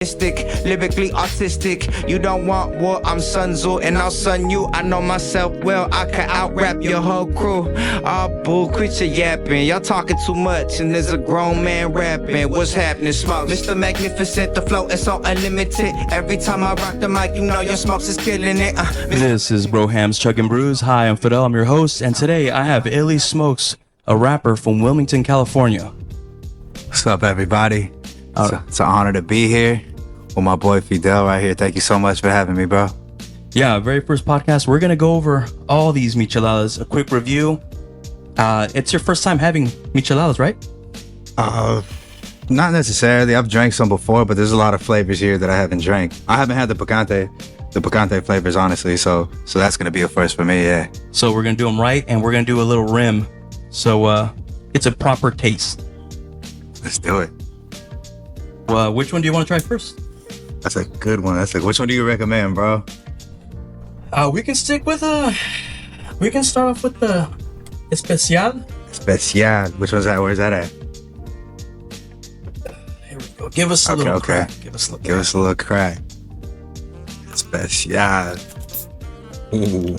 Lyrically autistic, you don't want war, I'm Sun Tzu and I'll sun you. I know myself well, I can out-rap your whole crew. All bull, creature yapping, y'all talking too much and there's a grown man rapping. What's happening, Smokes? Mr. Magnificent, the flow is so unlimited. Every time I rock the mic, you know your Smokes is killing it. This is Brohams, Chugging, Brews. Hi, I'm Fidel, I'm your host, and today I have Illy Smokes, a rapper from Wilmington, California. What's up, everybody? It's an honor to be here with my boy Fidel right here. Thank you so much for having me, bro. Yeah, very first podcast. We're going to go over all these micheladas. A quick review. It's your first time having micheladas, right? Not necessarily. I've drank some before, but there's a lot of flavors here that I haven't drank. I haven't had the picante flavors, honestly. So that's going to be a first for me, yeah. So we're going to do them right, and we're going to do a little rim. So it's a proper taste. Let's do it. Well, which one do you want to try first? That's a good one. Which one do you recommend, bro? We can stick with we can start off with the Especial. Especial. Which one's that? Where's that at? Here we go. Give us a little crack. Give us a little crack. Especial. Ooh,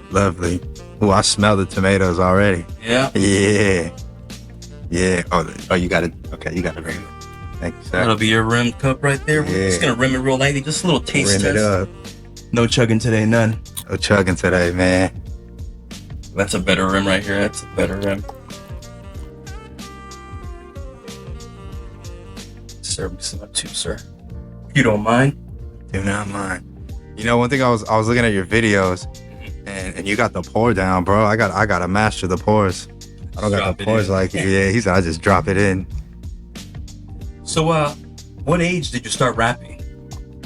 lovely. Ooh, I smell the tomatoes already. Yeah. Yeah. Yeah. Oh, you got it. Okay, you got it. Right. Thank you, sir. That'll be your rim cup right there. Yeah. We're just gonna rim it real lightly, just a little taste Rim test. it up. No chugging today, none. No chugging today, man. That's a better rim right here. That's a better rim. Serve me some too, sir. If you don't mind. Do not mind. You know, one thing I was looking at your videos, and you got the pour down, bro. I gotta master the pours. I don't got the pours like you. Yeah, he said I just drop it in. So, what age did you start rapping?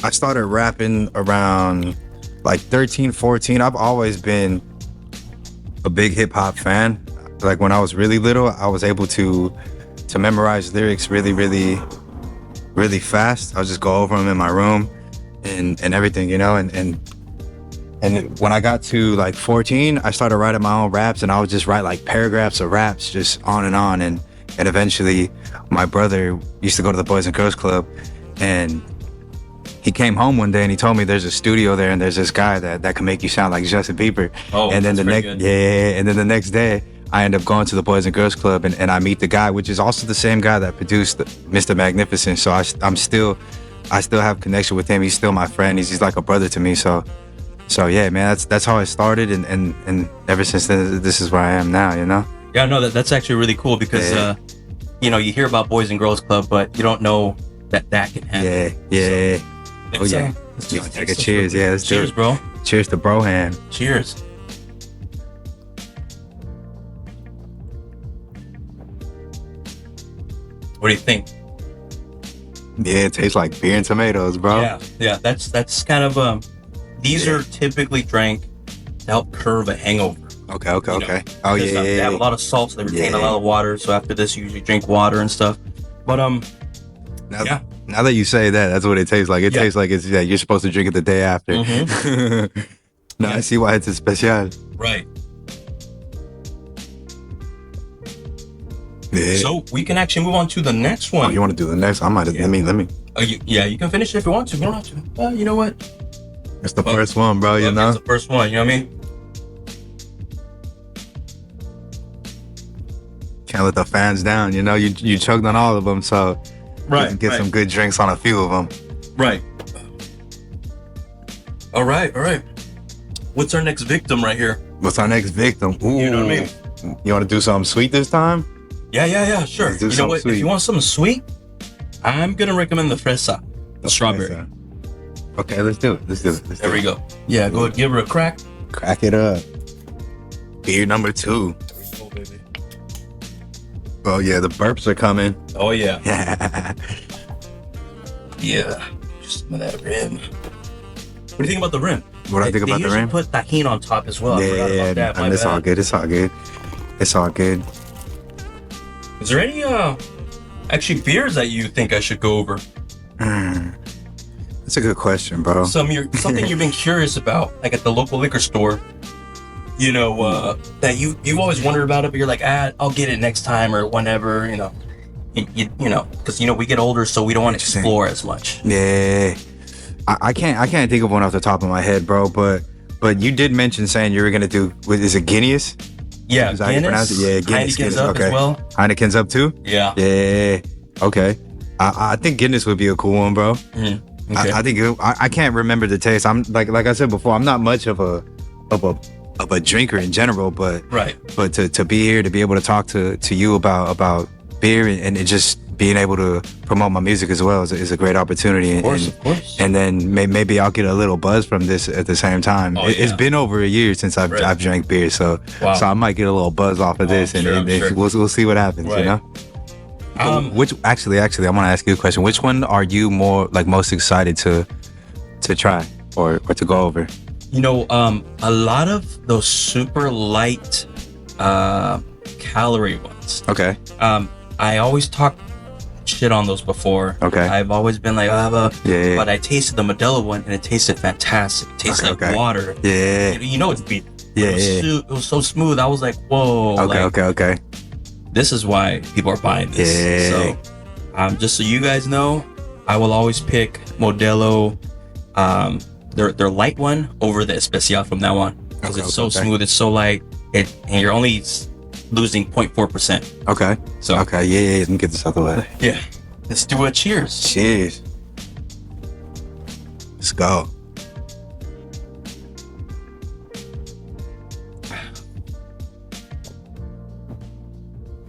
I started rapping around like 13, 14. I've always been a big hip hop fan. Like when I was really little, I was able to memorize lyrics really, really, really fast. I'll just go over them in my room and everything, you know. And when I got to like 14, I started writing my own raps, and I would just write like paragraphs of raps just on. And eventually my brother used to go to the Boys and Girls Club, and he came home one day and he told me there's a studio there and there's this guy that can make you sound like Justin Bieber. Oh, and then the next day I end up going to the Boys and Girls Club, and I meet the guy, which is also the same guy that produced Mr. Magnificent. So I still have connection with him. He's still my friend. He's like a brother to me. So yeah, man, that's how I started, and ever since then, this is where I am now, you know? Yeah, no, that's actually really cool because, you know, you hear about Boys and Girls Club, but you don't know that can happen. Yeah. So, Oh, yeah. Let's You wanna take a cheers? Yeah, let's do cheers, it. bro. Cheers to Broham. Cheers. What do you think? Yeah, it tastes like beer and tomatoes, bro. Yeah. That's kind of these are typically drank to help curb a hangover. Okay. know, Oh, Because, yeah. They have a lot of salt, so they retain a Yeah. lot of water. So after this, you usually drink water and stuff. But Now that you say that, that's what it tastes like. It tastes like you're supposed to drink it the day after. Mm-hmm. I see why it's a special. Right. Yeah. So we can actually move on to the next one. Oh, you want to do the next? I might have. Yeah. Let me. You can finish it if you want to. You don't have to. You know what? It's the first one, bro. You know. It's the first one. You know what I mean? Can't let the fans down. You know, you chugged on all of them, so you can get some good drinks on a few of them. Right. All right. What's our next victim right here? What's our next victim? Ooh. You know what I mean? You want to do something sweet this time? Yeah, sure. Let's do You know something what? sweet. If you want something sweet, I'm gonna recommend the fresa, the strawberry. Okay, let's do it. There we go. Yeah, go ahead, give her a crack. Crack it up. Beer number 2. Oh, baby. Oh yeah, the burps are coming. Oh yeah. Yeah. Yeah. Just some of that rim. What do you think about the rim? What do I think about the rim? They usually put tahini on top as well. I forgot about that. My and it's bad. all good. It's all good. Is there any actually beers that you think I should go over? That's a good question, bro. Something you've been curious about, like at the local liquor store. You know, that you've always wondered about it, but you're like, I'll get it next time or whenever. You know. you know, because we get older, so we don't want to explore as much. Yeah, I can't think of one off the top of my head, bro. But you did mention saying you were gonna do. Is it Guinness? Yeah, Is that how you pronounce it? Yeah, Guinness. Heineken's up as well. Heineken's up too. Yeah. Yeah. Okay. I think Guinness would be a cool one, bro. Mm-hmm. Okay. I think I can't remember the taste. I'm like I said before, I'm not much of a drinker in general, but right. But to be here, to be able to talk to you about beer and it just being able to promote my music as well is a great opportunity. Of course. And then maybe I'll get a little buzz from this at the same time. It's been over a year since I've drank beer, so I might get a little buzz off of this, and we'll see what happens. Right. You know. Which actually, I want to ask you a question. Which one are you most excited to try or to go over? A lot of those super light calorie ones. Okay. I always talk shit on those before. Okay. I've always been like, but I tasted the Modelo one and it tasted fantastic. It tasted like water. Yeah. It's beer. Yeah. It was so smooth. I was like, whoa. Okay. This is why people are buying this. Yeah. So, just so you guys know, I will always pick Modelo, their light one over the Especial from now on, because it's so smooth, it's so light, and you're only losing 0.4%. Okay. So okay, yeah. Let me get this out the way. Yeah. Let's do a cheers. Cheers. Let's go.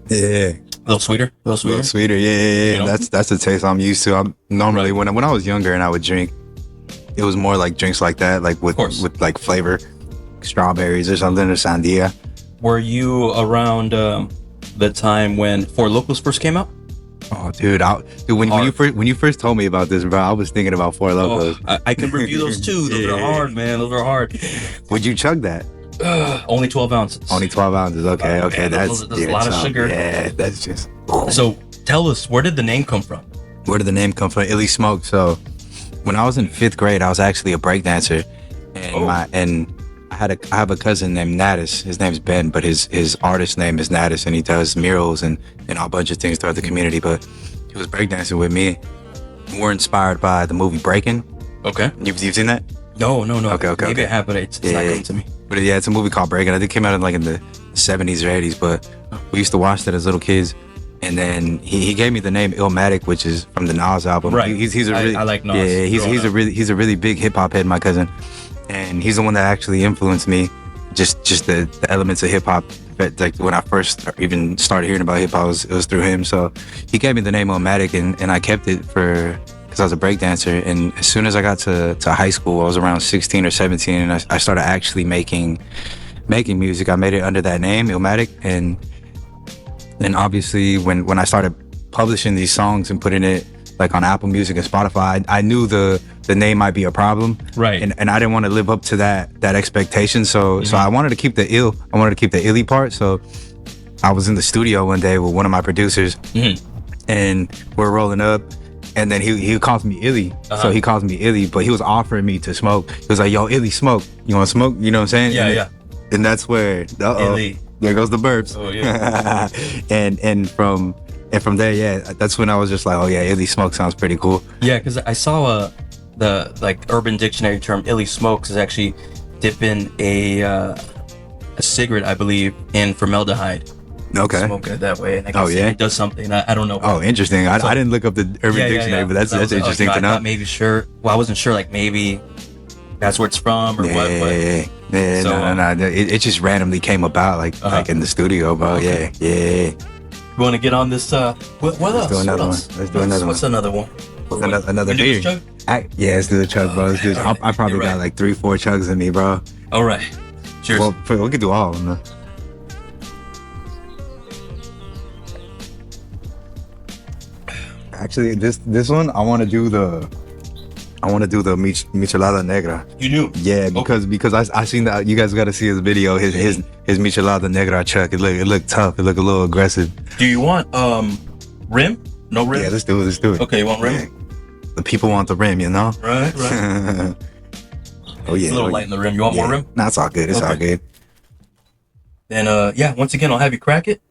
Yeah. A little sweeter. Yeah. That's the taste I'm used to. I'm normally when I was younger and I would drink, it was more like drinks like that, like with like flavor, strawberries or something, or sandia. Were you around the time when Four Locos first came out? Oh, dude! When you first told me about this, bro, I was thinking about Four Locos. I can review those too. Those are hard, man. Those are hard. Would you chug that? Only 12 ounces. Only 12 ounces. Okay. That's a lot of sugar. Yeah, that's just. So tell us, where did the name come from? Where did the name come from? Illy Smokes. So when I was in 5th grade, I was actually a breakdancer, and I have a cousin named Natus. His name's Ben, but his artist name is Natus, and he does murals and a bunch of things throughout the community. But he was breakdancing with me. We're inspired by the movie Breaking. Okay. You've seen that? No. Okay. Maybe I have, but it's not coming to me. But yeah, it's a movie called Breaking. I think it came out in the 70s or 80s, but we used to watch that as little kids. And then he gave me the name Illmatic, which is from the Nas album. Right. He's a really, I like Nas. Yeah, he's a really big hip hop head, my cousin. And he's the one that actually influenced me, just the elements of hip hop. Like when I first even started hearing about hip hop, it was through him. So he gave me the name Illmatic, and I kept it because I was a breakdancer. And as soon as I got to high school, I was around 16 or 17, and I started actually making music. I made it under that name, Illmatic, and obviously when I started publishing these songs and putting it like on Apple Music and Spotify, I knew the name might be a problem, right? And I didn't want to live up to that expectation. So I wanted to keep the Illy part. So I was in the studio one day with one of my producers, and we're rolling up. And then he calls me Illy. So he calls me Illy, but he was offering me to smoke. He was like, yo, Illy, smoke. You want to smoke? You know what I'm saying? Yeah. And that's where, Illy. There goes the burps. Oh, yeah. and from there, yeah, that's when I was just like, oh, yeah, Illy Smoke sounds pretty cool. Yeah, because I saw the Urban Dictionary term Illy Smokes is actually dipping a cigarette, I believe, in formaldehyde. Okay. Smoking it that way, and I guess it does something. I don't know. Oh, interesting. I didn't look up the Urban Dictionary, but that's interesting to know. I maybe sure. Well, I wasn't sure. Like maybe that's where it's from or what. But, no. It just randomly came about, like in the studio, bro. Okay. Yeah. You want to get on this? What else? Let's do another one. What's another one? Another beer. Yeah, let's do the chug, bro. Let's do this. I probably got like 3-4 chugs in me, bro. All right. Cheers. Well, we could do all of them. Actually, this one I want to do the michelada negra. You do? Yeah, because I seen that. You guys got to see his video. His michelada negra chuck. It looked tough. It looked a little aggressive. Do you want rim? No rim? Yeah, let's do it. Okay, you want rim? Yeah. The people want the rim, you know. Right. Oh yeah. It's a little light in the rim. You want more rim? Nah, it's all good. It's all good. Then once again, I'll have you crack it.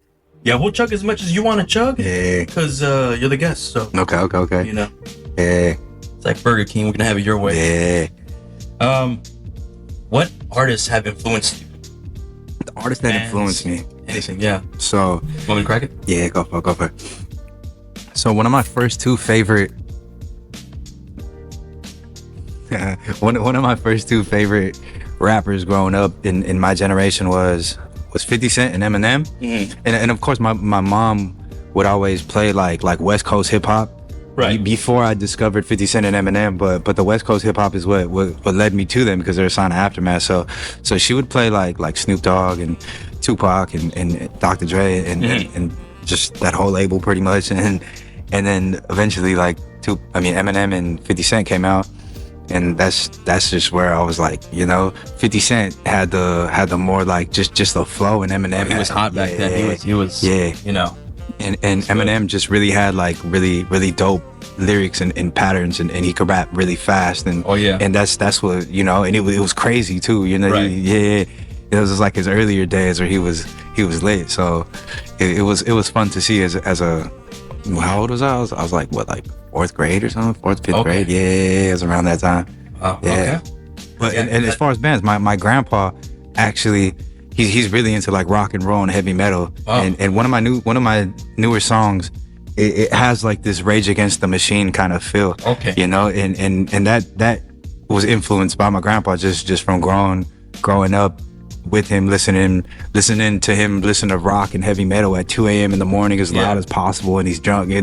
Yeah, we'll chug as much as you want to chug. Yeah. Because you're the guest, so. Okay. You know. Yeah. It's like Burger King. We're going to have it your way. Yeah. What artists have influenced you? The artist that influenced me. Anything, yeah. So. Want me to crack it? Yeah, go for it. So one of my first two favorite one of my first two favorite rappers growing up in my generation was 50 Cent and Eminem. Mm-hmm. And of course my mom would always play like West Coast hip hop. Right. Before I discovered 50 Cent and Eminem, but the West Coast hip hop is what led me to them because they're a sign of Aftermath. So she would play like Snoop Dogg and Tupac and Dr. Dre and just that whole label pretty much. And then eventually Eminem and 50 Cent came out. And that's just where I was like, 50 Cent had the more like just the flow, and Eminem he was hot back then. He was yeah. And Eminem just really had like really, really dope lyrics and patterns, and he could rap really fast. And and that's what and it was crazy too. Right. It was just like his earlier days where he was lit. So it was fun to see as a how old was I? I was like what, fourth grade or something, fifth grade. Yeah, it was around that time. Okay. But and as far as bands, my grandpa actually he's really into like rock and roll and heavy metal. And one of my newer songs, it has like this Rage Against the Machine kind of feel. Okay. And that was influenced by my grandpa just from growing up with him, listening to him listen to rock and heavy metal at 2 a.m. in the morning as loud as possible, and he's drunk, Yeah.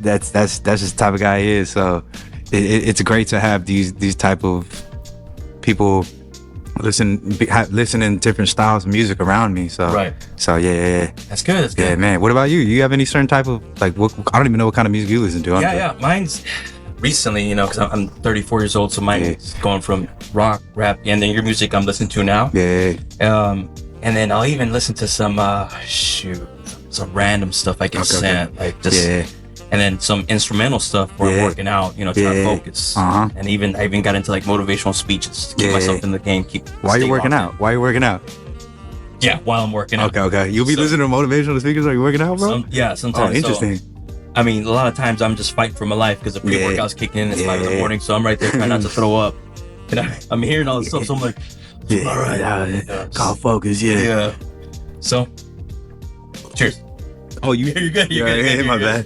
That's just the type of guy he is. So it's great to have these type of people listening different styles of music around me. So right. So yeah. That's good. Yeah, man. What about you? You have any certain type of I don't even know what kind of music you listen to. Yeah. Mine's recently, because I'm 34 years old, so mine's going from rock, rap, and then your music I'm listening to now. Yeah. And then I'll even listen to some some random stuff I can send, like just, and then some instrumental stuff where I'm working out, trying to focus. And I even got into like motivational speeches to keep myself in the game. Why are you working out? Yeah, while I'm working out. Okay. You'll be listening to motivational speakers while you're working out, bro? Sometimes. Oh, interesting. So, a lot of times I'm just fighting for my life because the pre-workout's kicking in. It's 5 in the morning, so I'm right there trying not to throw up. And I'm hearing all this stuff, so I'm like, all right. Call focus, Yeah. So, cheers. Oh, you're good. You're good. My bad.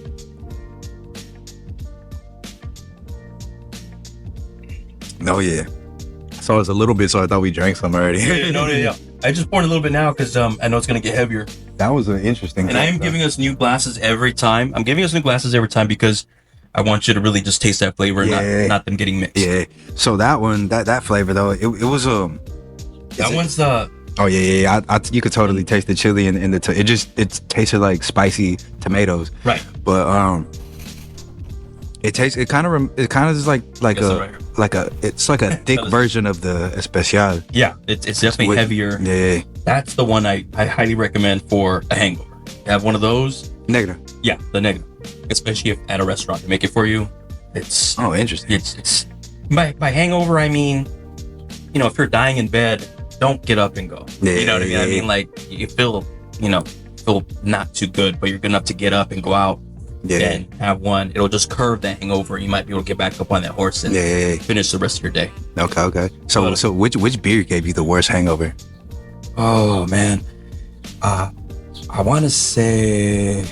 No, yeah. So it's a little bit, so I thought we drank some already. Yeah. I just poured a little bit now because I know it's going to get heavier. That was an interesting. And I am giving us new glasses every time. I'm giving us new glasses every time because I want you to really just taste that flavor and not them getting mixed. Yeah. So that one, that flavor though, it was that one's the. Oh yeah. You could totally taste the chili and it tasted like spicy tomatoes. Right. But it kind of is like a thick version of the Especial. Yeah, it's definitely heavier. Yeah. That's the one I highly recommend for a hangover. You have one of those. Negro. Yeah, the negro. Especially if at a restaurant they make it for you. It's interesting. It's by hangover I mean, if you're dying in bed, don't get up and go. Yeah, you know what I mean? I mean, like you feel not too good, but you're good enough to get up and go out. Yeah. And have one. It'll just curve the hangover. You might be able to get back up on that horse and finish the rest of your day. Okay. So which beer gave you the worst hangover? Oh man, I want to say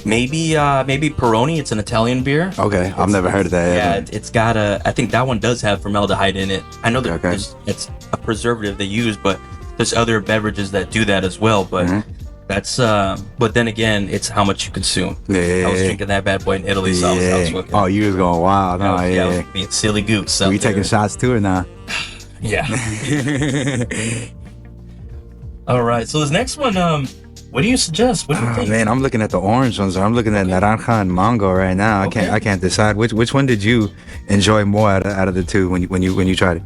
maybe Peroni. It's an Italian beer. Okay, I've never heard of that. Yeah, it's got I think that one does have formaldehyde in it. I know that it's a preservative they use, but there's other beverages that do that as well. But that's but then again, it's how much you consume. I was drinking that bad boy in Italy, so I was looking. Oh, you was going wild. I was being silly goose. Were you taking shots too or not? Yeah. All right. So this next one, what do you suggest? What do you think? Man, I'm looking at the orange ones. I'm looking at naranja and mango right now. I can't decide which one did you enjoy more out of the two when you tried it.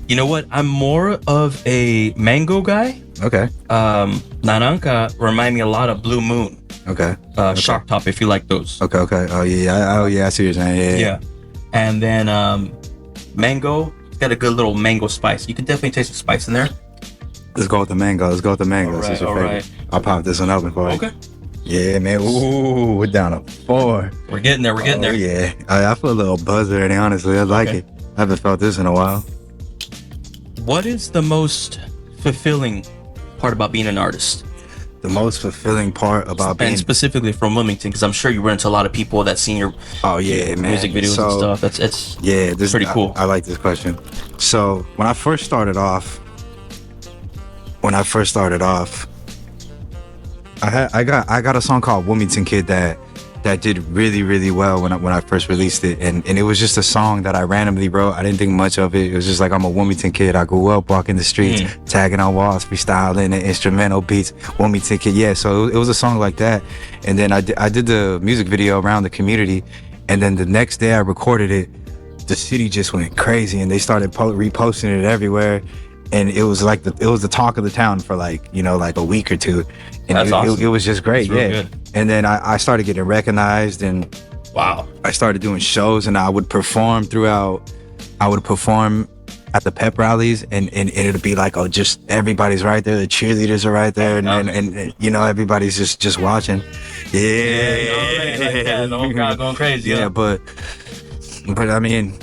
You know what? I'm more of a mango guy. Okay. Naranja remind me a lot of Blue Moon. Okay. Shock Top, if you like those. Okay. Oh yeah. I see what you're saying. Yeah. And then mango got a good little mango spice. You can definitely taste the spice in there. Let's go with the mango. Let's go with the mango. All This is right, your favorite. right. I'll pop this one open for you. Okay. Yeah, man. Ooh, we're down to 4. We're getting there. We're getting there. Yeah. I feel a little buzz already, honestly. I like it. I haven't felt this in a while. What is the most fulfilling part about being an artist? The most fulfilling part about being... And specifically from Wilmington, because I'm sure you run into a lot of people that seen your music videos and stuff. It's pretty cool. I like this question. So when I first started off, I got a song called Wilmington Kid that did really, really well when I first released it, and it was just a song that I randomly wrote. I didn't think much of it. It was just like, I'm a Wilmington kid. I grew up walking the streets, tagging on walls, freestyling and instrumental beats. Wilmington Kid, yeah. So it was a song like that, and then I did the music video around the community, and then the next day I recorded it. The city just went crazy, and they started reposting it everywhere. And it was like the talk of the town for like a week or two, and That's awesome. It was just great, yeah. Good. And then I started getting recognized, and Wow. I started doing shows, and I would perform at the pep rallies, and it'd be like, oh, just everybody's right there, the cheerleaders are right there, and everybody's just watching, Going crazy. yeah. But I mean,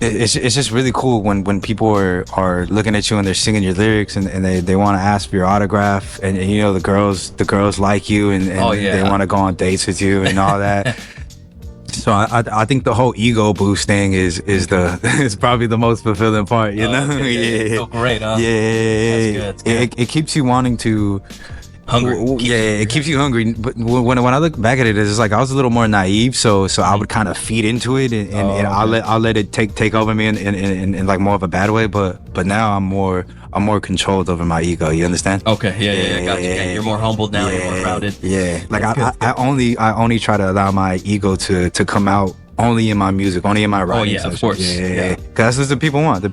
it's just really cool when people are looking at you and they're singing your lyrics, and they want to ask for your autograph, and the girls like you, and they want to go on dates with you and all that. So I think the whole ego boost thing is probably the most fulfilling part, Okay. Yeah. So great, huh? Yeah. That's good. It keeps you wanting to. Hungry. It keeps you hungry. But when I look back at it, it's like I was a little more naive, so I would kind of feed into it, and I'll let it take over me in like more of a bad way. But now I'm more controlled over my ego. You understand? Okay. Yeah. Gotcha. Yeah, you're more humbled now. You're more grounded. Yeah. Like I only try to allow my ego to come out only in my music, only in my writing. Oh yeah, of course. Yeah. Cause that's what the people want. The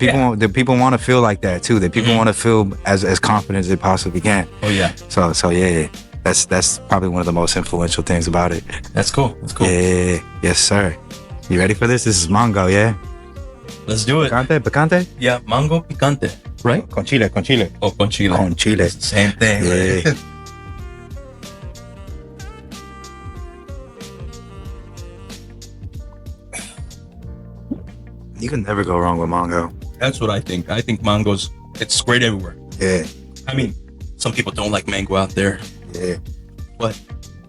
people want to feel like that too. The people want to feel as confident as they possibly can. Oh yeah. So yeah. That's probably one of the most influential things about it. That's cool. Yeah. Yes, sir. You ready for this? This is mango, yeah? Let's do it. Picante? Yeah, mango picante. Right? Con chile. Oh, con chile. Con chile. Same thing. Yeah. You can never go wrong with mango. That's what I think. I think mango's, it's great everywhere. Yeah. I mean, some people don't like mango out there, Yeah. but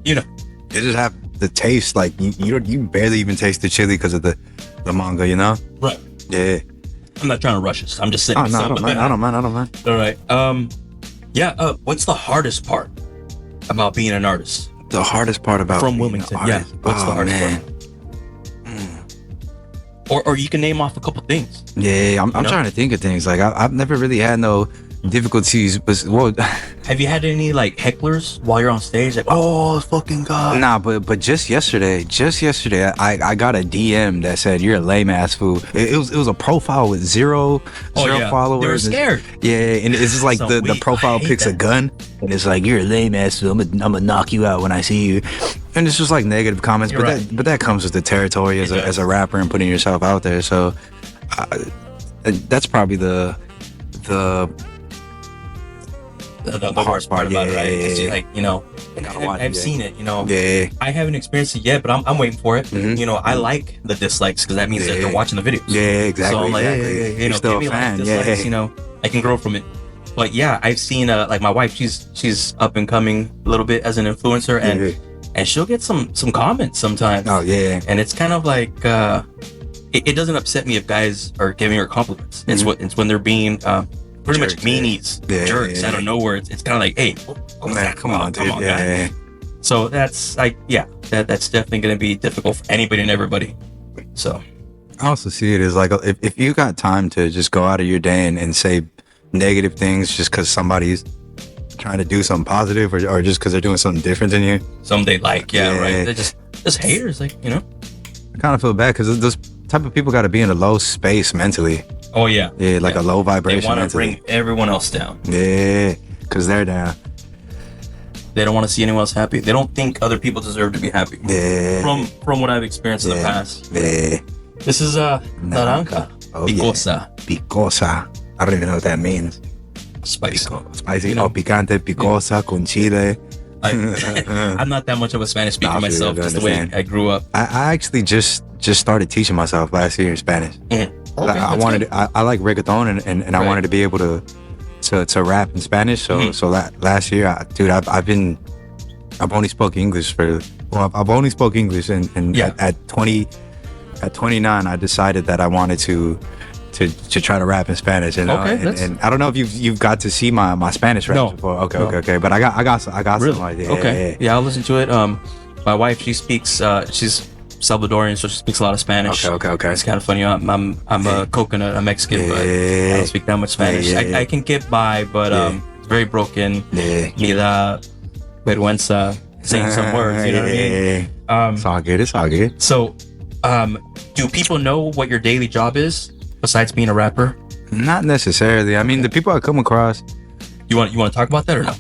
They just have the taste, like you barely even taste the chili because of the mango, Right. Yeah. I'm not trying to rush this. I'm just saying. Oh no, I don't mind. All right. What's the hardest part about being an artist? The hardest part about From being Wilmington, an artist. What's the hardest man. part? Or you can name off a couple things. Yeah, I'm trying to think of things. Like I've never really had no difficulties, but Have you had any like hecklers while you're on stage? Like, oh fucking god. Nah, but just yesterday, I got a DM that said you're a lame ass fool. It was a profile with zero followers. They were scared. Yeah, and it's just like the profile picks a gun, and it's like, you're a lame ass fool. I'm gonna knock you out when I see you. And it's just like negative comments, but that comes with the territory as a rapper and putting yourself out there. So that's probably the hardest part about it, right? It's just like, I've seen it, Yeah. I haven't experienced it yet, but I'm waiting for it. Mm-hmm. I like the dislikes because that means that they're watching the videos. Yeah, exactly. So I'm like, You're still give me a fan. dislikes, I can grow from it. But yeah, I've seen like my wife, she's up and coming a little bit as an influencer, and she'll get some comments sometimes. Oh yeah. And it's kind of like it doesn't upset me if guys are giving her compliments. It's when they're being pretty much meanies, jerks out of nowhere. It's kind of like, hey, come on, dude. Guy. So that's that's definitely going to be difficult for anybody and everybody. So I also see it as like, if you got time to just go out of your day and say negative things just because somebody's trying to do something positive, or just because they're doing something different than you, some they like, right? They're just haters, like, I kind of feel bad because those type of people got to be in a low space mentally. Oh yeah, like a low vibration. They want to bring everyone else down. Yeah, because they're down. They don't want to see anyone else happy. They don't think other people deserve to be happy. Yeah. From what I've experienced in the past. Yeah. This is naranja. Oh, picosa. picosa. I don't even know what that means. Spicy. Spicy. You know, picante, picosa, con chile. I'm not that much of a Spanish speaker myself, just the way I grew up. I actually just started teaching myself last year in Spanish. Mm-hmm. Okay, I wanted. I like reggaeton, and I wanted to be able to rap in Spanish. So last year, I've only spoke English I've only spoke English, and at 29, I decided that I wanted to try to rap in Spanish, and I don't know if you've got to see my Spanish rap before. Okay, but I got really? some idea. Okay, yeah, I'll listen to it. My wife, she speaks, she's Salvadorian, so she speaks a lot of Spanish. Okay. It's kind of funny. I'm a coconut, I'm Mexican, but I don't speak that much Spanish. I can get by, but it's very broken. Me da vergüenza saying some words, you know what I mean? It's all good. So, do people know what your daily job is besides being a rapper? Not necessarily. I mean, the people I come across. You want to talk about that or no?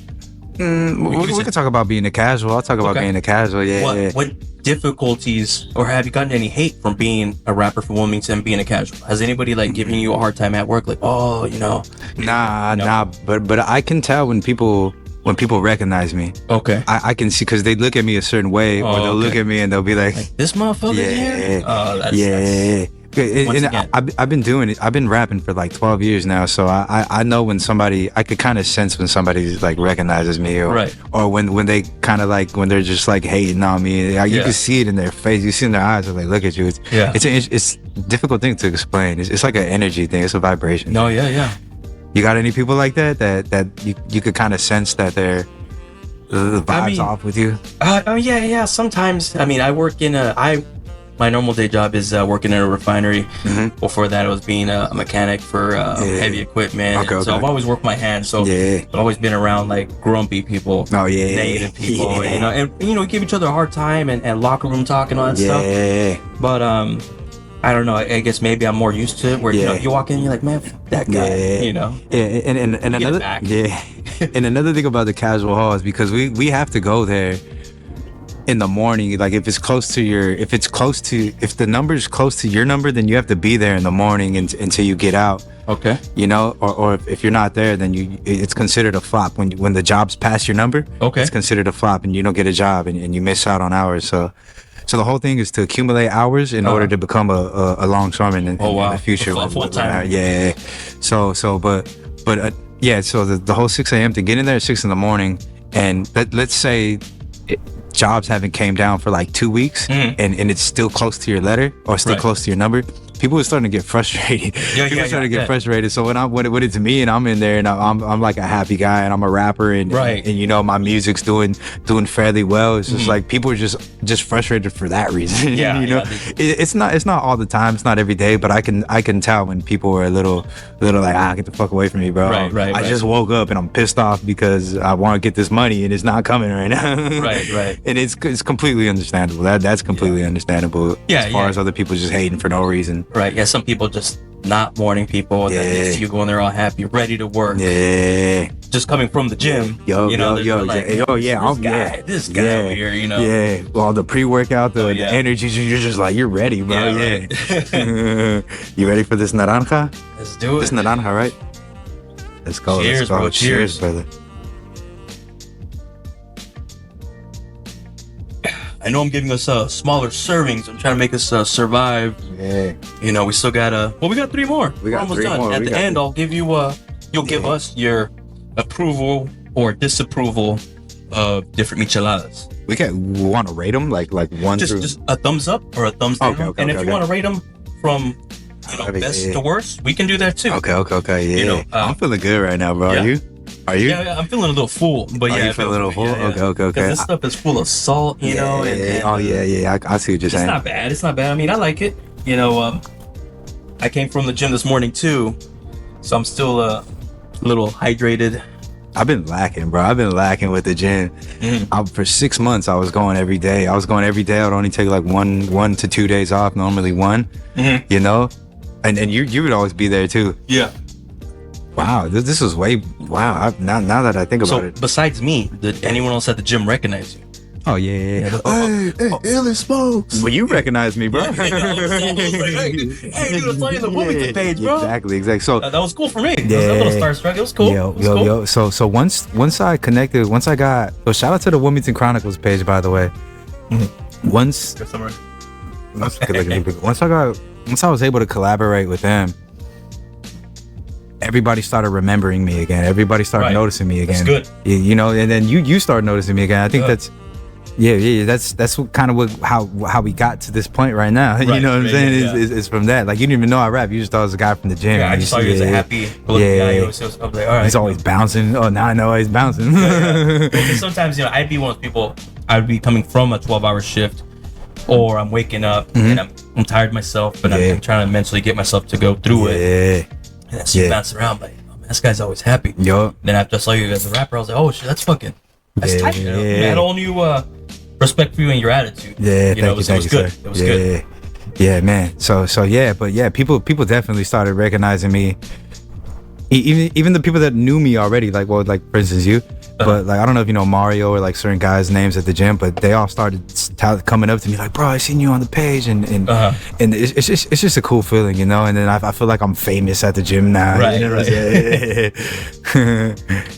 We can talk about being a casual. I'll talk about being a casual. What difficulties, or have you gotten any hate from being a rapper from Wilmington, being a casual? Has anybody like giving you a hard time at work? Like, oh, you know? Nah. But I can tell when people recognize me. Okay. I can see, because they look at me a certain way, or they'll look at me and they'll be like this motherfucker here? Oh, that's and I've been doing it. I've been rapping for like 12 years now, so I know when somebody, I could kind of sense when somebody like recognizes me, or when they kind of like, when they're just like hating on me. You can see it in their face. You see in their eyes when they look at you. It's a difficult thing to explain. It's like an energy thing. It's a vibration. No, yeah. You got any people like that you could kind of sense that they're the vibes off with you? Yeah. Sometimes. I mean, I work in my normal day job is working in a refinery. Mm-hmm. Before that, I was being a mechanic for heavy equipment. So I've always worked my hands. So I've always been around like grumpy people, negative people, and give each other a hard time and locker room talk and all that stuff. But I don't know. I guess maybe I'm more used to it. Where you walk in, you're like, man, fuck that guy. And another and another thing about the casual hall is because we have to go there in the morning. Like if the number's close to your number, then you have to be there in the morning until you get out. Okay. Or if you're not there, then it's considered a flop when the job's past your number. Okay. It's considered a flop and you don't get a job and you miss out on hours. So the whole thing is to accumulate hours in order to become a longshoreman in the future. Full time. Yeah. So the whole 6 a.m. to get in there at 6 in the morning, and let's say jobs haven't came down for like 2 weeks, and it's still close to your letter or still close to your number. People are starting to get frustrated. People are starting to get frustrated. So when it's me and I'm in there and I'm like a happy guy and I'm a rapper and my music's doing fairly well, it's just like people are just frustrated for that reason. It's not all the time. It's not every day, but I can tell when people are a little like, get the fuck away from me, bro. I just woke up and I'm pissed off because I want to get this money and it's not coming right now. Right. And it's completely understandable. That's completely understandable. As far as other people just hating for no reason. Right. Yeah. Some people just not morning people. And then they see you going there all happy, ready to work. Yeah. Just coming from the gym. This guy over here. Yeah. Well, the pre-workout, the energy, you're just like, you're ready, bro. Yeah. You ready for this naranja? Let's do it. This naranja, right? Let's go. Cheers, bro. Cheers, brother. I know I'm giving us smaller servings. I'm trying to make us survive. Yeah. We still got we got 3 more. We're almost done. More. At the end, I'll give you you'll give us your approval or disapproval of different micheladas. We want to rate them like 1 through. Just a thumbs up or a thumbs down. Okay, if you want to rate them from best to worst, we can do that too. Okay. Yeah. I'm feeling good right now, bro. Are you? Yeah, I'm feeling a little full, but you feel a little full? Okay. This stuff is full of salt, I see what you're saying. It's not bad. I mean, I like it. I came from the gym this morning too, so I'm still a little hydrated. I've been lacking, bro. I've been lacking with the gym. For 6 months, I was going every day. I would only take like one to 2 days off, normally one. And you would always be there too. Yeah. Wow, this was now that I think about it. So besides me, did anyone else at the gym recognize you? Oh yeah. Hey, Illy Smokes. Well, you recognize me, bro. Hey, dude, I'm on the Wilmington page, bro. Exactly. So that was cool for me. Yeah. I was a little starstruck. It was cool. Yo. So once I connected, once I got. So shout out to the Wilmington Chronicles page, by the way. Once I was able to collaborate with them, everybody started remembering me again. Everybody started noticing me again. That's good. You know, and then you started noticing me again. I think that's kind of how we got to this point right now. You know what I'm saying? Is from that. Like, you didn't even know I rap. You just thought I was a guy from the gym. Yeah, I just saw you as a happy guy. I was like, all right. He's always bouncing. Oh, now I know he's bouncing. Because sometimes, I'd be one of those people. I'd be coming from a 12-hour shift, or I'm waking up and I'm tired myself, but I'm trying to mentally get myself to go through it. And I see you bounce around, like, oh, man, this guy's always happy. Yo. Then after I saw you as a rapper, I was like, oh shit, that's tight. I had a whole new respect for you and your attitude. Yeah, it was good. It was good. Yeah, man. So people definitely started recognizing me. Even the people that knew me already, like for instance you. But like, I don't know if you know Mario or like certain guys' names at the gym, but they all started coming up to me like, bro, I seen you on the page, and it's just a cool feeling, you know. And then I feel like I'm famous at the gym now, right? You know?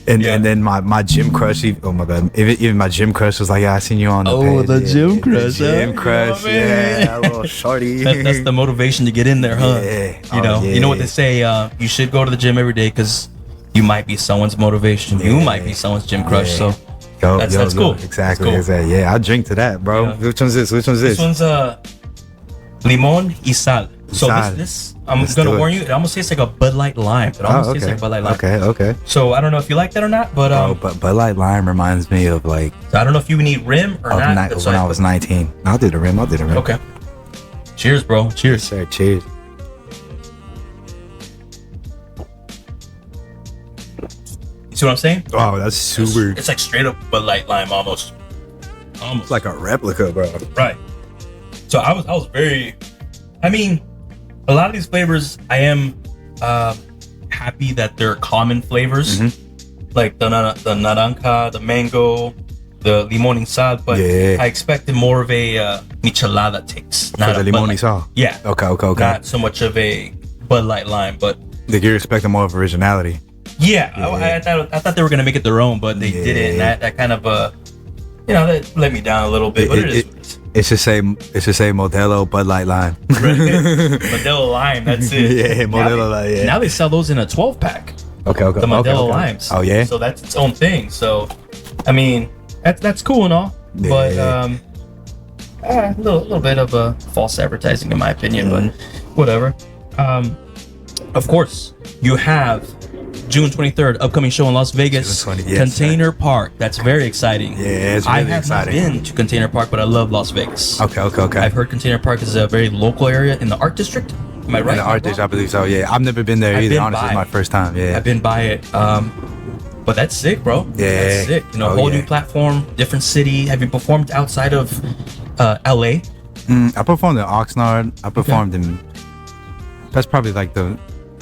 And then my gym crush, oh my god, even my gym crush was like, yeah, I seen you on the page. Oh, the gym crush, gym crush, yeah, little shorty. That's the motivation to get in there, huh? Yeah. You know what they say, you should go to the gym every day because you might be someone's motivation. You might be someone's gym crush. So that's cool. Exactly. That's cool. Yeah, I drink to that, bro. Yeah. Which one's this? This one's limon y sal. So this I'm gonna warn you. It almost tastes like a Bud Light lime. It almost tastes like Bud Light lime. Okay. So I don't know if you like that or not, but but Bud Light lime reminds me of like. So I don't know if you need rim or not. When I was 19, I'll do the rim. Okay. Cheers, bro. Cheers. Sir, cheers. You see what I'm saying? Oh, that's super. It's like straight up Bud Light lime almost. It's like a replica, bro. Right. So I was very. I mean, a lot of these flavors, I am happy that they're common flavors, like the naranja, the mango, the limon y sal. But I expected more of a michelada taste. Not the limon y sal. Yeah. Okay. Not so much of a Bud Light lime, but. Like, you're expecting more of originality. Yeah. I thought they were gonna make it their own, but they didn't. That kind of that let me down a little bit. But it should say Modelo Bud Light Lime. Modelo Lime. That's it. Yeah, Modelo Lime. Yeah. Now they sell those in a 12-pack. Okay. The Modelo Limes. Oh yeah. So that's its own thing. So, I mean, that's cool and all, but a little bit of false advertising in my opinion. But whatever. Of course, you have June 23rd, upcoming show in Las Vegas, Container Park. That's very exciting. Yeah, it's really exciting. I have not been to Container Park, but I love Las Vegas. Okay. I've heard Container Park is a very local area in the art district. Am I right? In the art district, I believe so. Yeah, I've never been there either. Honestly, it's my first time. Yeah, I've been by it. But that's sick, bro. Yeah, that's sick. Whole new platform, different city. Have you performed outside of LA? I performed in Oxnard. I performed in. That's probably like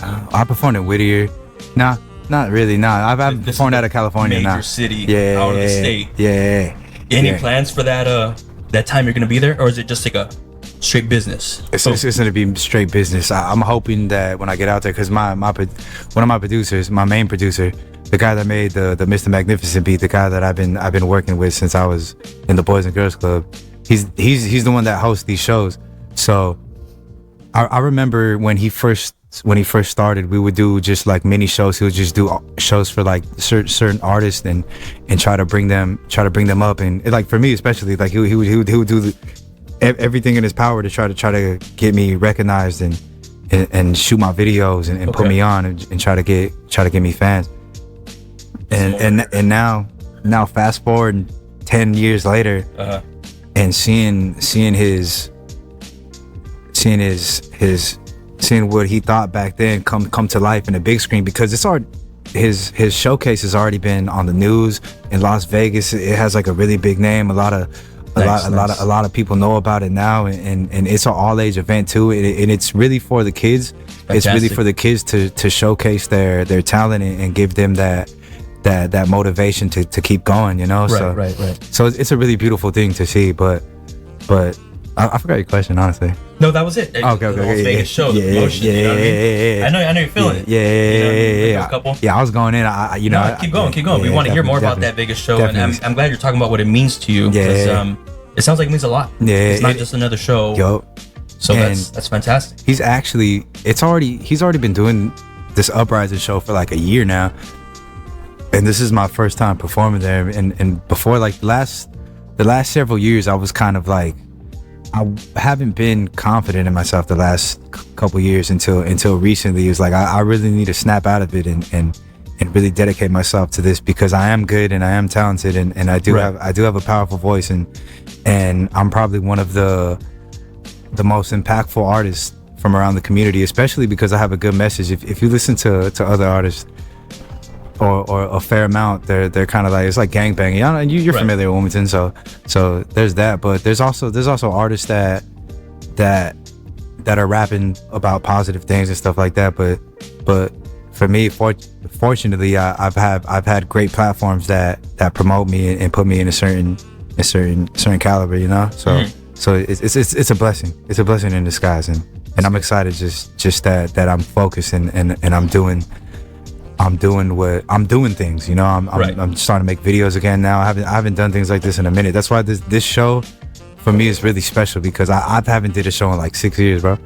I performed in Whittier. Nah, not really. Nah, I've performed out of California major now. City, yeah, out of the state. Yeah. Any plans for that time you're gonna be there, or is it just like a straight business? It's gonna be straight business. I'm hoping that when I get out there, because one of my producers, my main producer, the guy that made the Mr. Magnificent beat, the guy that I've been working with since I was in the Boys and Girls Club, he's the one that hosts these shows. So I remember when he first started, we would do just like mini shows. He would just do shows for like certain artists and try to bring them up. And like for me especially, like he would do everything in his power to try to get me recognized and shoot my videos and put me on and try to get me fans. And now fast forward 10 years later, and seeing what he thought back then come to life in the big screen, because his showcase has already been on the news in Las Vegas. It has like a really big name. A lot of people know about it now, and it's an all age event too. And it's really for the kids. Fantastic. It's really for the kids to showcase their talent and give them that that motivation to keep going, you know. Right. So it's a really beautiful thing to see. But I forgot your question, honestly. No, that was it. Okay. The Las Vegas show, the promotion. You know what I mean? I know you're feeling it. Yeah. A couple. Yeah, I was going in. Keep going. We want to hear more about that Vegas show, definitely. and I'm glad you're talking about what it means to you. Yeah. It sounds like it means a lot. Yeah, it's not just another show. Yup. So that's fantastic. He's already been doing this Uprising show for like a year now, and this is my first time performing there. And before, like the last several years, I was kind of like, I haven't been confident in myself the last couple years until recently. It was like I really need to snap out of it and really dedicate myself to this, because I am good and I am talented and I do have a powerful voice, and I'm probably one of the most impactful artists from around the community, especially because I have a good message. If you listen to other artists or a fair amount, they're kind of like, it's like gangbanging. You're familiar with Wilmington, so there's that. But there's also artists that are rapping about positive things and stuff like that. But for me, fortunately, I've had great platforms that promote me and put me in a certain caliber, you know. So it's a blessing. It's a blessing in disguise, and I'm excited just that I'm focused and I'm doing things, you know. I'm starting to make videos again now. I haven't done things like this in a minute. That's why this show for me is really special, because I haven't did a show in like 6 years, bro.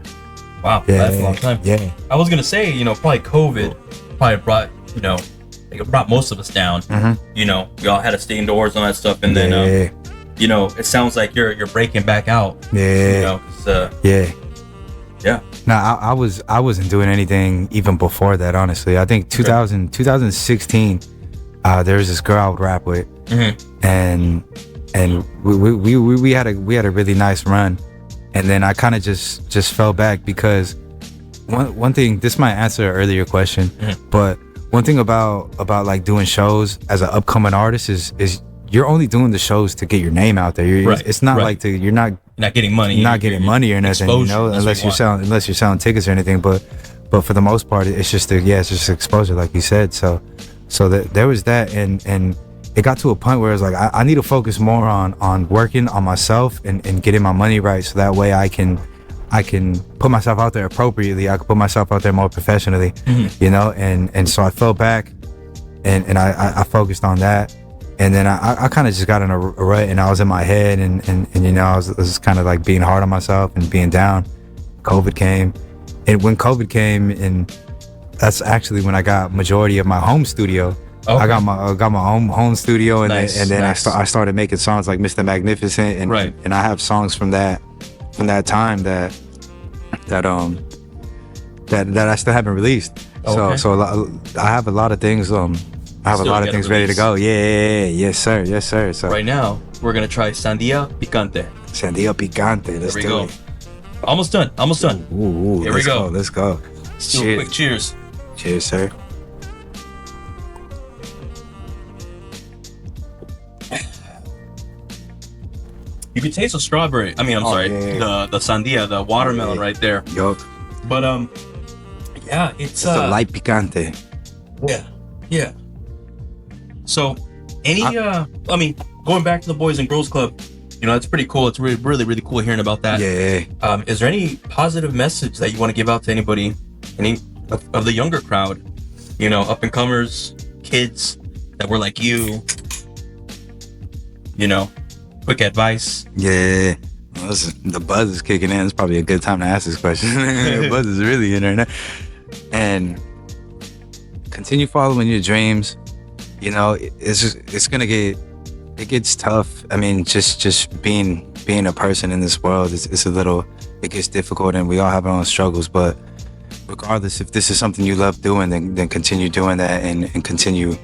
Wow, that's a long time. Yeah. I was gonna say, probably COVID brought, it brought most of us down. Mm-hmm. We all had to stay indoors and all that stuff, and then it sounds like you're breaking back out. Yeah. Yeah. No, I wasn't doing anything even before that, honestly. I think 2016, there was this girl I would rap with, mm-hmm. and we had a really nice run, and then I kind of just fell back, because one thing, this might answer an earlier question, mm-hmm. but one thing about like doing shows as an upcoming artist is you're only doing the shows to get your name out there. It's not like you're not getting money. You're not getting money or nothing, unless you're selling tickets or anything. But for the most part, it's just exposure, like you said. So that there was that, and it got to a point where it's like I need to focus more on working on myself and getting my money right, so that way I can put myself out there appropriately. I can put myself out there more professionally, mm-hmm. And so I fell back, and I focused on that. And then I kind of just got in a rut, and I was in my head, and I was kind of like being hard on myself and being down. COVID came, and when COVID came, and that's actually when I got majority of my home studio. Okay. I got my home studio, and then I started making songs like Mr. Magnificent, and I have songs from that time that I still haven't released. Okay. So I have a lot of things. I have a lot of things ready to go. Yeah. Yes, sir. So right now, we're gonna try Sandia Picante. Let's do it. Almost done. Ooh, Here we go. Let's go. Let's do a quick cheers. Cheers, sir. You can taste the strawberry. I'm sorry. Yeah. The sandia, the watermelon right there. Yup. But it's a light picante. Yeah. So, going back to the Boys and Girls Club, it's pretty cool. It's really, really cool hearing about that. Yeah. Is there any positive message that you want to give out to any of the younger crowd? Up and comers, kids that were like you. Quick advice. Yeah. Well, the buzz is kicking in. It's probably a good time to ask this question. The buzz is really in there now. And continue following your dreams. It gets tough. I mean, just being a person in this world, it gets difficult, and we all have our own struggles. But regardless, if this is something you love doing, then continue doing that, and continue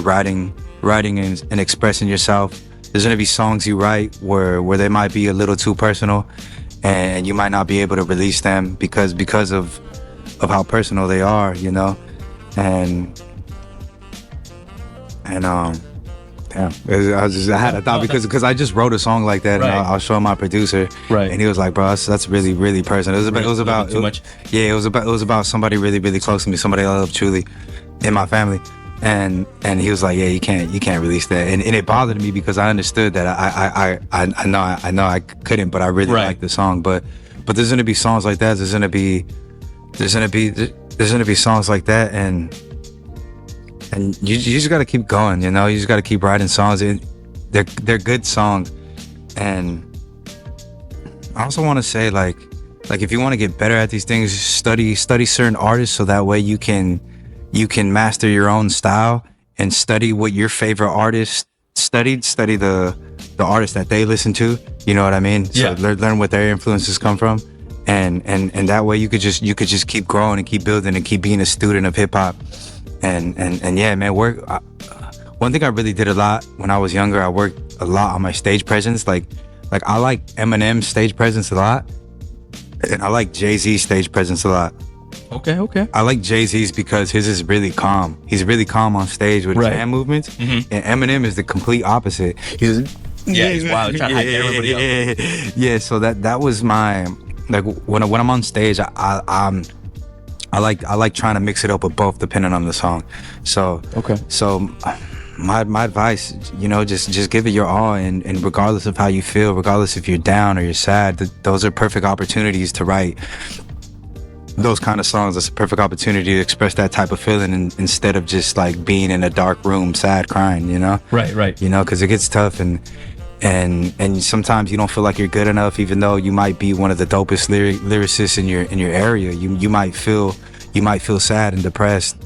writing and expressing yourself. There's gonna be songs you write where they might be a little too personal, and you might not be able to release them because of how personal they are, damn, I had a thought because I just wrote a song like that, and I was showing my producer, and he was like, "Bro, that's really, really personal." It was about somebody really, really close to me, somebody I love truly in my family, and he was like, yeah, you can't release that, and it bothered me because I understood that I know I couldn't, but I really like the song, but there's gonna be songs like that. There's gonna be songs like that, and you just gotta keep going, you know. You just gotta keep writing songs, and they're good songs. And I also want to say, like if you want to get better at these things, study certain artists, so that way you can master your own style, and study what your favorite artists study the artists that they listen to, you know what I mean? Yeah. So learn what their influences come from, and that way you could just keep growing and keep building and keep being a student of hip hop. And yeah, man, one thing I really did a lot when I was younger, I worked a lot on my stage presence. Like I like Eminem's stage presence a lot, and I like Jay-Z's stage presence a lot. Okay. I like Jay-Z's because his is really calm. He's really calm on stage with his hand movements. Mm-hmm. And Eminem is the complete opposite. He's wild, trying to hype everybody up. Yeah, so that was my, like, when I'm on stage, I like trying to mix it up with both, depending on the song. So my advice, you know, just give it your all, and regardless of how you feel, regardless if you're down or you're sad, those are perfect opportunities to write those kind of songs. It's a perfect opportunity to express that type of feeling, instead of just like being in a dark room sad crying, you know. Right. You know, because it gets tough, and sometimes you don't feel like you're good enough, even though you might be one of the dopest lyricists in your area. You might feel sad and depressed,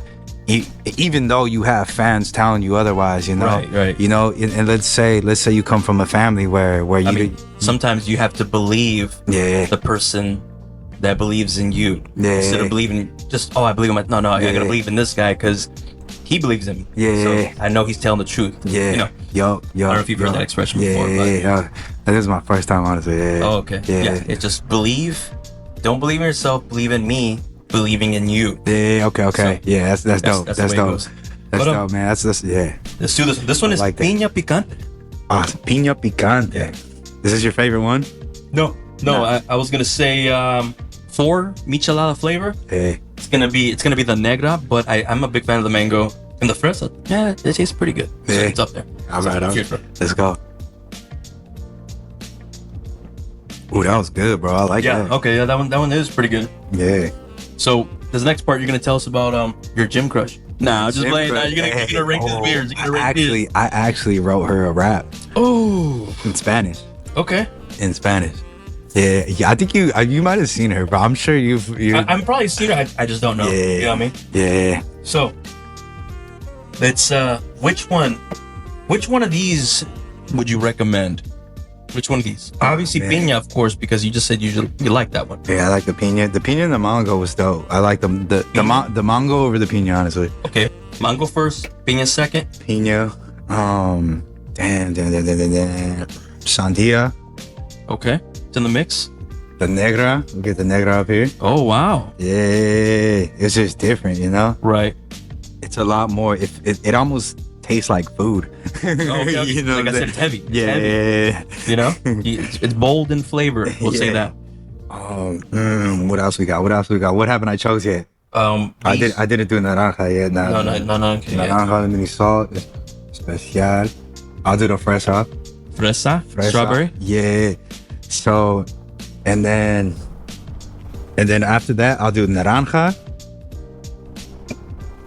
even though you have fans telling you otherwise, you know. Right. You know, and let's say you come from a family where sometimes you have to believe the person that believes in you, instead of believing just, I believe him. No, I gotta believe in this guy because he believes in me. So I know he's telling the truth. You know. Yo. I don't know if you've heard that expression before. That is my first time, honestly. Oh, okay. Yeah. It's just believe. Don't believe in yourself. Believe in me. Believing in you. Okay. So, yeah, that's dope. That's dope. That's dope, man. That's Let's do this. This one is like Piña Picante. Piña Picante. Yeah. Is this your favorite one? No. I was gonna say for michelada flavor. It's gonna be the negra, but I'm a big fan of the mango and the fresa. Yeah, it tastes pretty good. So it's up there. All right. Let's go. Ooh, that was good, bro. I like that. Okay, that one is pretty good. Yeah. So this next part, you're gonna tell us about your gym crush. Nah, just playing. Nah, you're gonna rank these beers. I actually wrote her a rap. Oh, in Spanish. Okay. In Spanish. Yeah. I think you might have seen her, but I'm sure you've. I'm probably seen her. I just don't know. Yeah. You know what I mean? Yeah. So it's which one of these would you recommend? Which one of these? Obviously, piña, of course, because you just said you like that one. Yeah, I like the piña. The piña and the mango was dope. I like the mango over the piña, honestly. Okay, mango first, piña second. Piña, damn, sandia. Okay, it's in the mix. The negra, we get the negra up here. Oh wow. Yeah, it's just different, you know. Right. It's a lot more. It almost tastes like food. Okay. You know, like I said, it's heavy. It's heavy. You know, it's bold in flavor. We'll say that. What else we got? What haven't I chose yet? I didn't do naranja yet. No. Naranja, mini salt, especial. I'll do the fresa. Fresa? Strawberry? Yeah. So, and then after that, I'll do naranja,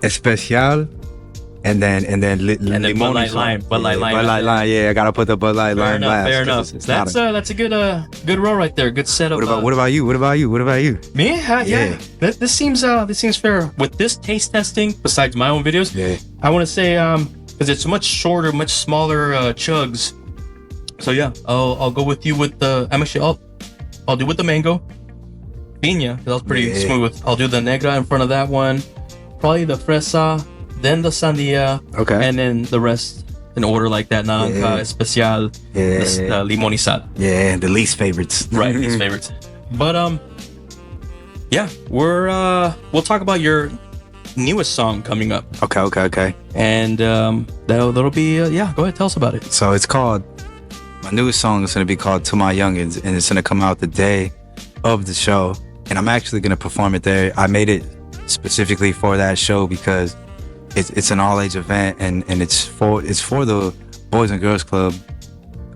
especial. And then Bud Light Lime. Bud Light Lime. Yeah, I gotta put the Bud Light Lime last. Fair enough. That's a good roll right there. Good setup. What about you? Me? Yeah. This seems fair. With this taste testing, besides my own videos, I want to say because it's much shorter, much smaller chugs. So yeah, I'll go with you with the. I'll do with the mango, piña. That was pretty smooth. I'll do the negra in front of that one. Probably the fresa. Then the sandia, and then the rest in order like that. Naranja, especial, limonizada. Yeah, the least favorites. Right, least favorites. But we'll talk about your newest song coming up. Okay. And that'll be go ahead, tell us about it. So it's called, my newest song is gonna be called "To My Youngins," and it's gonna come out the day of the show, and I'm actually gonna perform it there. I made it specifically for that show because it's an all age event, and it's for the Boys and Girls Club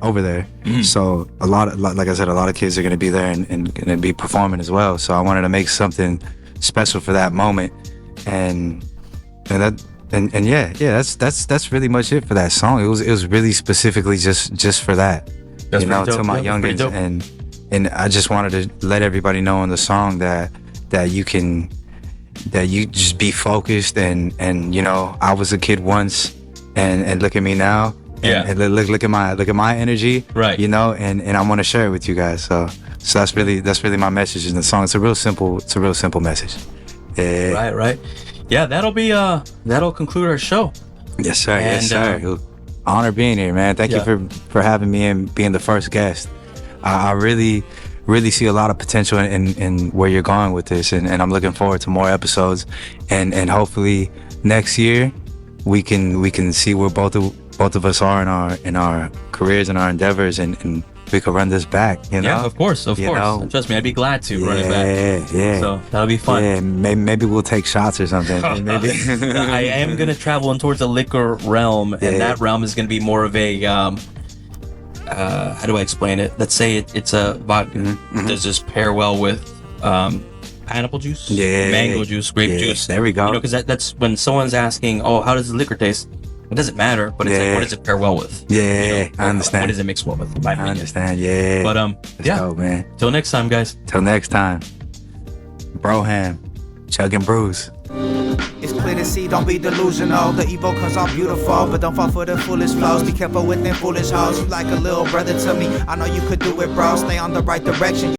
over there. So like I said, a lot of kids are gonna be there and gonna be performing as well. So I wanted to make something special for that moment, and yeah, that's really much it for that song. It was really specifically just for that, That's to my youngins, and I just wanted to let everybody know in the song that you just be focused, and I was a kid once, and look at me now. Yeah. And look at my energy. Right. And I want to share it with you guys. So that's really my message in the song. It's a real simple message. Yeah. Right. Yeah, that'll conclude our show. Yes, sir. And, yes, sir. Honor being here, man. Thank you for having me and being the first guest. I really see a lot of potential in where you're going with this, and I'm looking forward to more episodes, and hopefully next year we can see where both of us are in our careers and our endeavors, and we can run this back. Yeah, of course. And trust me, I'd be glad to run it back. Yeah. So that'll be fun. Yeah, maybe we'll take shots or something. Maybe. I am gonna travel in towards the liquor realm, and that realm is gonna be more of a how do I explain it? Let's say it's a vodka. Does this pair well with pineapple juice, mango juice, grape juice? There we go. Because that's when someone's asking, oh, how does the liquor taste? It doesn't matter, but it's like, what does it pair well with? I understand. What does it mix well with? In my opinion. I understand. Yeah. But Let's go, man. Till next time, guys. Till next time. Broham, Chugging Brews. It's clear to see, don't be delusional. The evil comes off beautiful, but don't fall for the foolish flows. Be careful with them foolish hoes. You like a little brother to me, I know you could do it, bro. Stay on the right direction.